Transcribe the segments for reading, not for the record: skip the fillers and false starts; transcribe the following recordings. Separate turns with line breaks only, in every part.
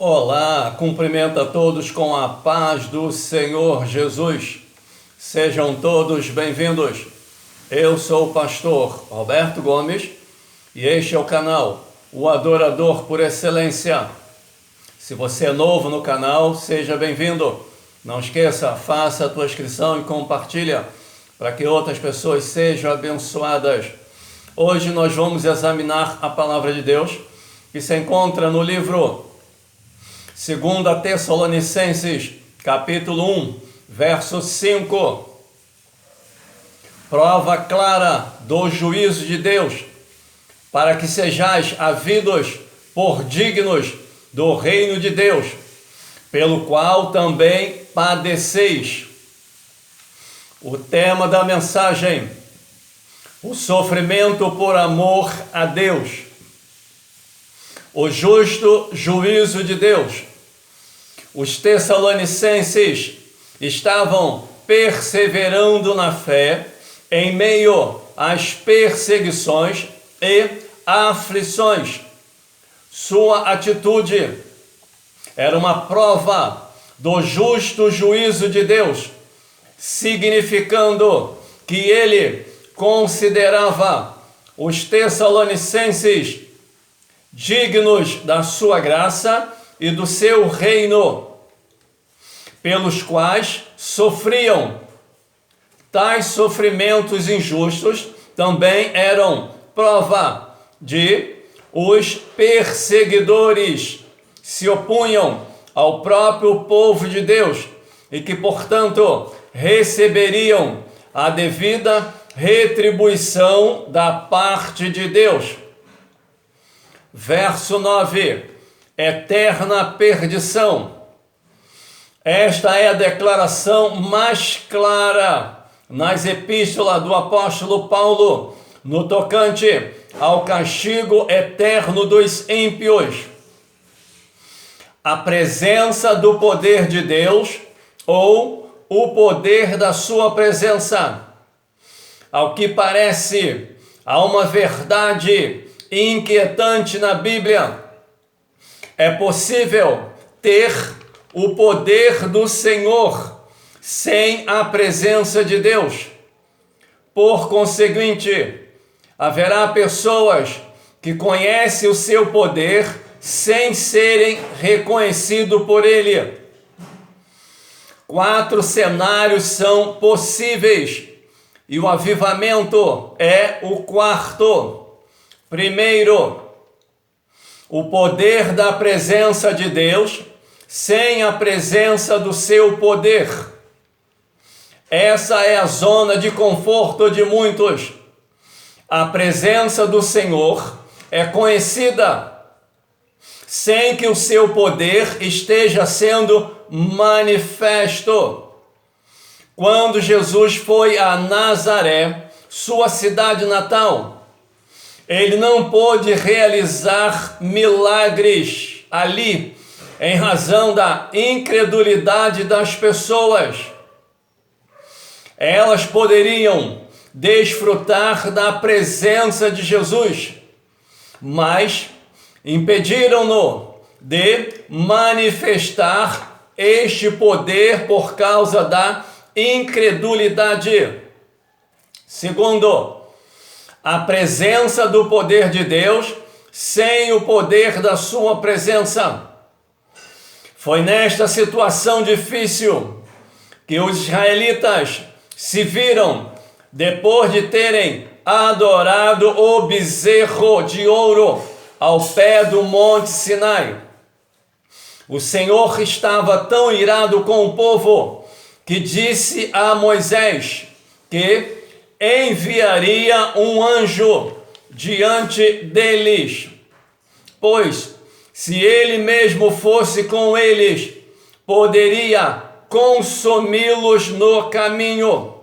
Olá, cumprimento a todos com a paz do Senhor Jesus. Sejam todos bem-vindos. Eu sou o pastor Roberto Gomes e este é o canal O Adorador por Excelência. Se você é novo no canal, seja bem-vindo. Não esqueça, faça a tua inscrição e compartilha para que outras pessoas sejam abençoadas. Hoje nós vamos examinar a palavra de Deus que se encontra no livro 2 Tessalonicenses, capítulo 1, verso 5. Prova clara do juízo de Deus, para que sejais havidos por dignos do reino de Deus, pelo qual também padeceis. O tema da mensagem: o sofrimento por amor a Deus. O justo juízo de Deus. Os tessalonicenses estavam perseverando na fé em meio às perseguições e aflições. Sua atitude era uma prova do justo juízo de Deus, significando que ele considerava os tessalonicenses dignos da sua graça e do seu reino, pelos quais sofriam. Tais sofrimentos injustos também eram prova de os perseguidores se opunham ao próprio povo de Deus e que, portanto, receberiam a devida retribuição da parte de Deus. Verso 9. Eterna perdição. Esta é a declaração mais clara nas epístolas do apóstolo Paulo no tocante ao castigo eterno dos ímpios. A presença do poder de Deus ou o poder da sua presença. Ao que parece, há uma verdade inquietante na Bíblia. É possível ter o poder do Senhor sem a presença de Deus. Por conseguinte, haverá pessoas que conhecem o seu poder sem serem reconhecidos por Ele. 4 cenários são possíveis e o avivamento é o quarto. Primeiro, o poder da presença de Deus sem a presença do seu poder. Essa é a zona de conforto de muitos. A presença do Senhor é conhecida sem que o seu poder esteja sendo manifesto. Quando Jesus foi a Nazaré, sua cidade natal, ele não pôde realizar milagres ali, em razão da incredulidade das pessoas. Elas poderiam desfrutar da presença de Jesus, mas impediram-no de manifestar este poder por causa da incredulidade. Segundo, a presença do poder de Deus sem o poder da sua presença. Foi nesta situação difícil que os israelitas se viram depois de terem adorado o bezerro de ouro ao pé do Monte Sinai. O Senhor estava tão irado com o povo que disse a Moisés que enviaria um anjo diante deles, pois se ele mesmo fosse com eles, poderia consumi-los no caminho.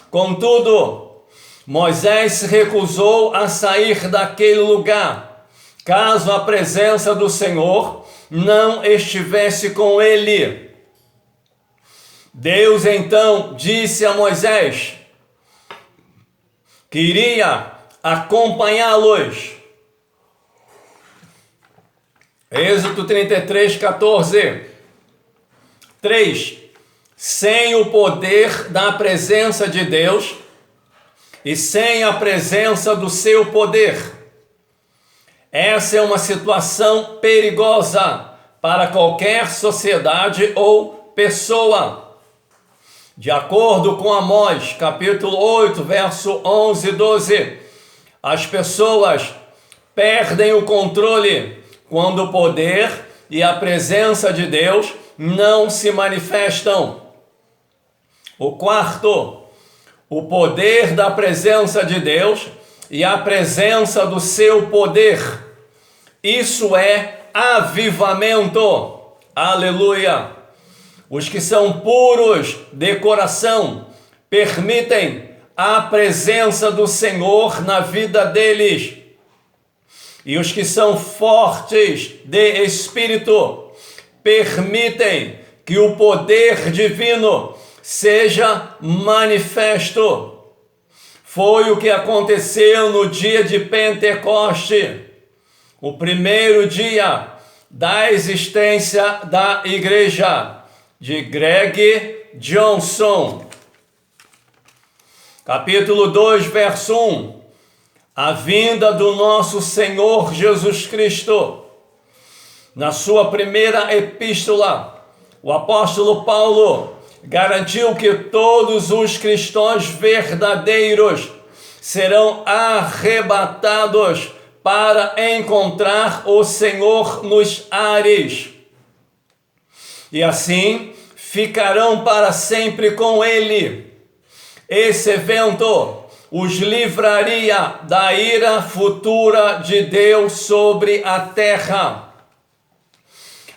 Contudo, Moisés se recusou a sair daquele lugar, caso a presença do Senhor não estivesse com ele. Deus então disse a Moisés que iria acompanhá-los Êxodo 33, 14. 3. Sem o poder da presença de Deus e sem a presença do seu poder. Essa é uma situação perigosa para qualquer sociedade ou pessoa. De acordo com Amós, capítulo 8, verso 11 e 12, as pessoas perdem o controle quando o poder e a presença de Deus não se manifestam. O quarto, o poder da presença de Deus e a presença do seu poder. Isso é avivamento. Aleluia! Os que são puros de coração permitem a presença do Senhor na vida deles. E os que são fortes de espírito permitem que o poder divino seja manifesto. Foi o que aconteceu no dia de Pentecoste, o primeiro dia da existência da igreja, de Greg Johnson. Capítulo 2, verso 1. A vinda do nosso Senhor Jesus Cristo. Na sua primeira epístola, o apóstolo Paulo garantiu que todos os cristãos verdadeiros serão arrebatados para encontrar o Senhor nos ares. E assim ficarão para sempre com Ele. Esse evento os livraria da ira futura de Deus sobre a terra.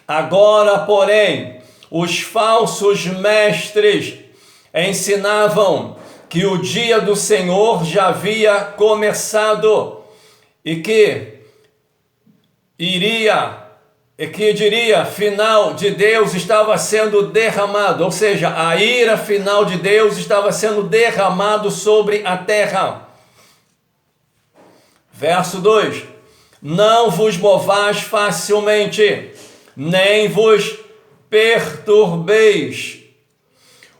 Agora, porém, os falsos mestres ensinavam que o dia do Senhor já havia começado e que final de Deus estava sendo derramado, ou seja, a ira final de Deus estava sendo derramado sobre a terra. Verso 2: Não vos movais facilmente, nem vos perturbeis.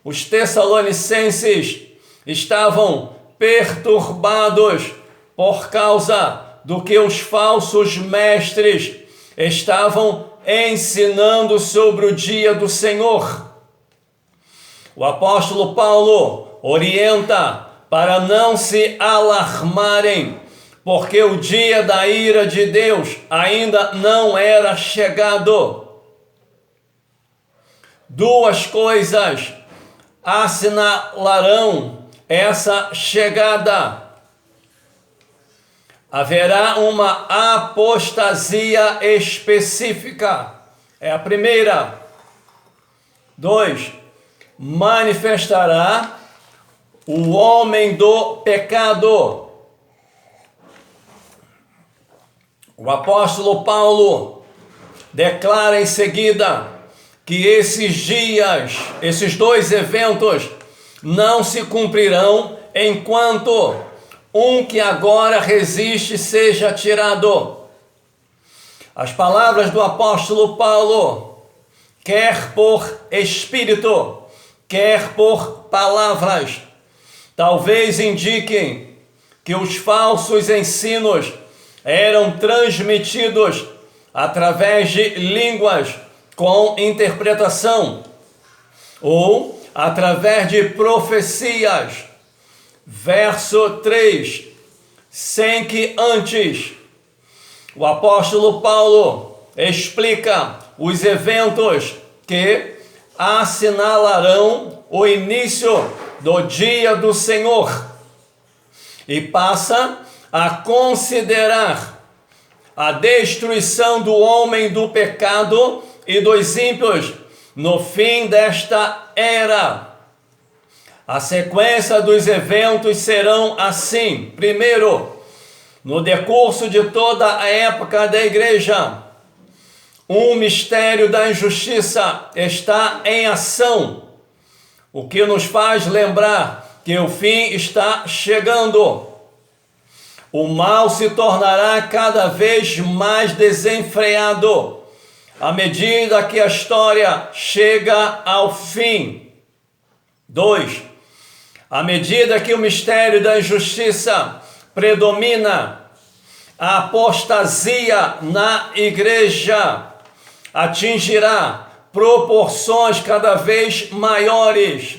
Os tessalonicenses estavam perturbados por causa do que os falsos mestres estavam ensinando sobre o dia do Senhor. O apóstolo Paulo orienta para não se alarmarem, porque o dia da ira de Deus ainda não era chegado. Duas coisas assinalarão essa chegada. Haverá uma apostasia específica. É a primeira. 2. Manifestará o homem do pecado. O apóstolo Paulo declara em seguida que esses dois eventos não se cumprirão enquanto um que agora resiste seja tirado. As palavras do apóstolo Paulo, quer por espírito, quer por palavras, talvez indiquem que os falsos ensinos eram transmitidos através de línguas com interpretação ou através de profecias. Verso 3, sem que antes o apóstolo Paulo explica os eventos que assinalarão o início do dia do Senhor e passa a considerar a destruição do homem do pecado e dos ímpios no fim desta era. A sequência dos eventos serão assim. Primeiro, no decurso de toda a época da igreja, um mistério da injustiça está em ação, o que nos faz lembrar que o fim está chegando. O mal se tornará cada vez mais desenfreado à medida que a história chega ao fim. 2. À medida que o mistério da injustiça predomina, a apostasia na igreja atingirá proporções cada vez maiores.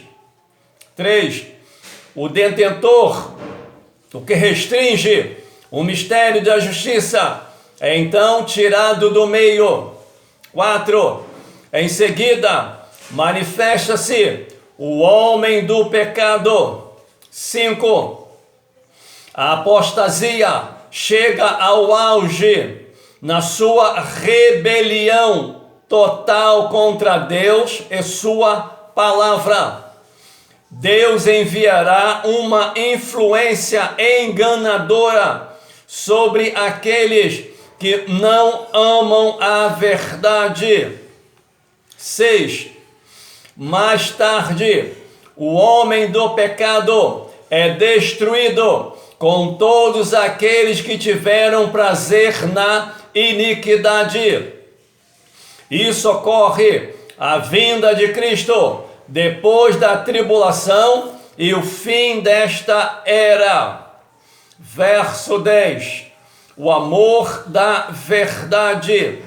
3. O detentor, o que restringe o mistério da justiça, é então tirado do meio. 4. Em seguida, manifesta-se o homem do pecado. 5. A apostasia chega ao auge na sua rebelião total contra Deus e sua palavra. Deus enviará uma influência enganadora sobre aqueles que não amam a verdade. 6. Mais tarde, o homem do pecado é destruído com todos aqueles que tiveram prazer na iniquidade. Isso ocorre à vinda de Cristo, depois da tribulação e o fim desta era. Verso 10. O amor da verdade.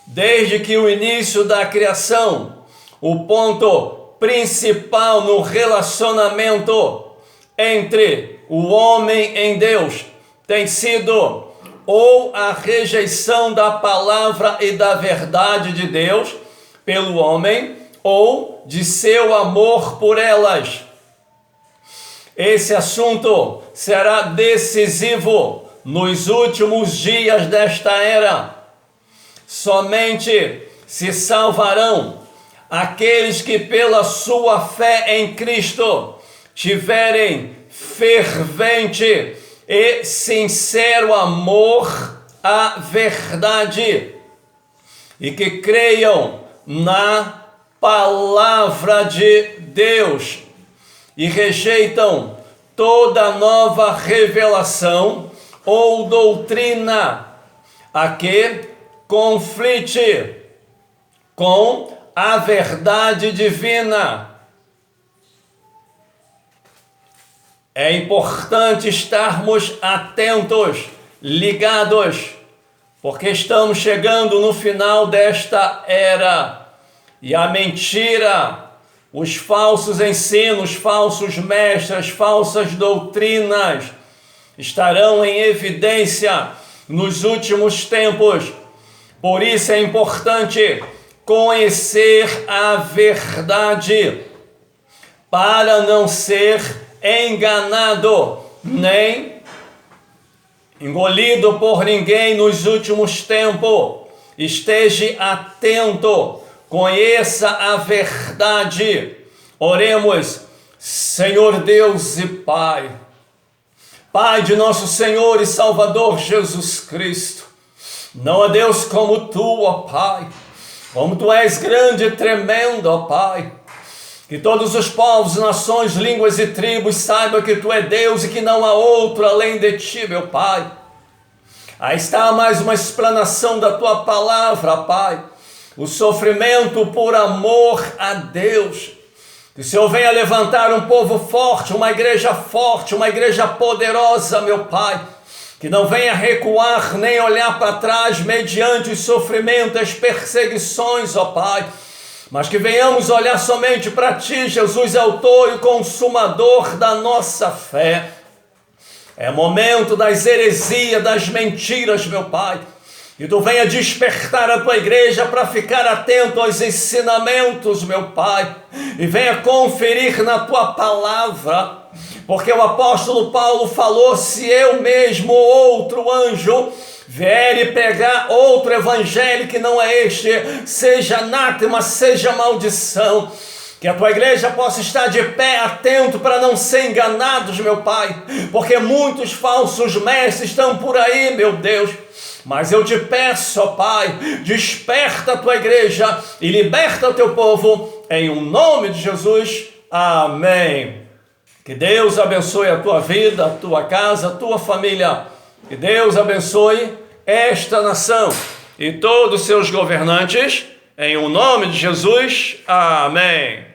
Desde que o início da criação, o ponto principal no relacionamento entre o homem em Deus tem sido ou a rejeição da palavra e da verdade de Deus pelo homem, ou de seu amor por elas. Esse assunto será decisivo nos últimos dias desta era. Somente se salvarão aqueles que pela sua fé em Cristo tiverem fervente e sincero amor à verdade e que creiam na palavra de Deus e rejeitam toda nova revelação ou doutrina a que conflite com a verdade divina. É importante estarmos atentos, ligados, porque estamos chegando no final desta era e a mentira, os falsos ensinos, falsos mestres, falsas doutrinas estarão em evidência nos últimos tempos. Por isso é importante conhecer a verdade para não ser enganado, nem engolido por ninguém nos últimos tempos. Esteja atento, conheça a verdade. Oremos. Senhor Deus e Pai, Pai de nosso Senhor e Salvador Jesus Cristo, não há Deus como Tu, ó Pai, como Tu és grande e tremendo, ó Pai. Que todos os povos, nações, línguas e tribos saibam que Tu é Deus e que não há outro além de Ti, meu Pai. Aí está mais uma explanação da Tua palavra, Pai. O sofrimento por amor a Deus. Que o Senhor venha levantar um povo forte, uma igreja poderosa, meu Pai. Que não venha recuar nem olhar para trás mediante os sofrimentos, as perseguições, ó Pai. Mas que venhamos olhar somente para Ti, Jesus, autor e consumador da nossa fé. É momento das heresias, das mentiras, meu Pai. Que Tu venha despertar a Tua igreja para ficar atento aos ensinamentos, meu Pai. E venha conferir na Tua palavra. Porque o apóstolo Paulo falou, se eu mesmo ou outro anjo vier e pregar outro evangelho que não é este, seja anátema, seja maldição. Que a Tua igreja possa estar de pé, atento para não ser enganados, meu Pai. Porque muitos falsos mestres estão por aí, meu Deus. Mas eu te peço, ó Pai, desperta a Tua igreja e liberta o Teu povo, em o nome de Jesus. Amém. Que Deus abençoe a tua vida, a tua casa, a tua família. Que Deus abençoe esta nação e todos os seus governantes, em o nome de Jesus. Amém.